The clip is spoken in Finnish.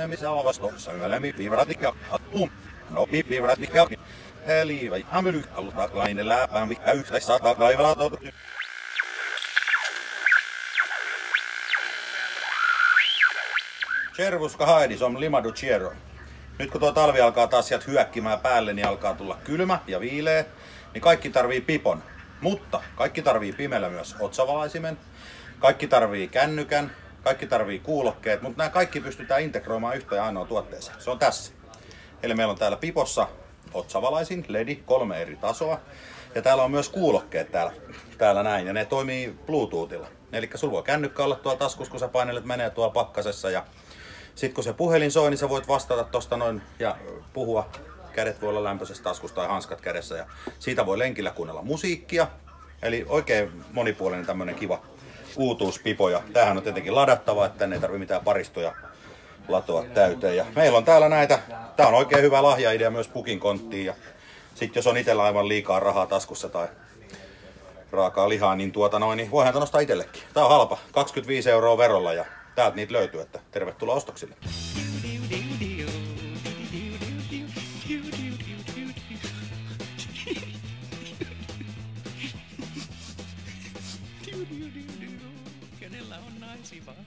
Missä on vastossa, lämmin vivratikka, attum, no vivratikka, eli vai amely, aluta lainen läpään, mikä yhtä saattaa kaivaa tot. Servuska haidis on limadu chiero. Nyt kun tuo talvi alkaa taas sieltä hyökkimään päälle, niin alkaa tulla kylmä ja viileä, niin kaikki tarvii pipon. Mutta kaikki tarvii pimeällä myös otsavalaisimen, kaikki tarvii kännykän, kaikki tarvii kuulokkeet, mutta nämä kaikki pystytään integroimaan yhteen ainoa tuotteeseen. Se on tässä. Eli meillä on täällä pipossa otsavalaisin, ledi, 3 eri tasoa. Ja täällä on myös kuulokkeet täällä näin, ja ne toimii Bluetoothilla. Eli sulla voi kännykkä olla tuolla taskussa, kun sä painelet menee tuolla pakkasessa. Ja sit kun se puhelin soi, niin sä voit vastata tosta noin ja puhua. Kädet voi olla lämpöisessä taskussa tai hanskat kädessä. Ja siitä voi lenkillä kuunnella musiikkia. Eli oikein monipuolinen tämmönen kiva uutuuspipo. Ja tämähän on tietenkin ladattava, että tänne ei tarvitse mitään paristoja latoa täyteen. Ja meillä on täällä näitä. Tää on oikein hyvä lahjaidea myös pukin konttiin. Ja sit jos on itsellä aivan liikaa rahaa taskussa tai raakaa lihaa, niin niin voihan tämä nostaa itsellekin. Tää on halpa, 25 € verolla ja täältä niitä löytyy, että tervetuloa ostoksille. Kenellä on naisi vähän?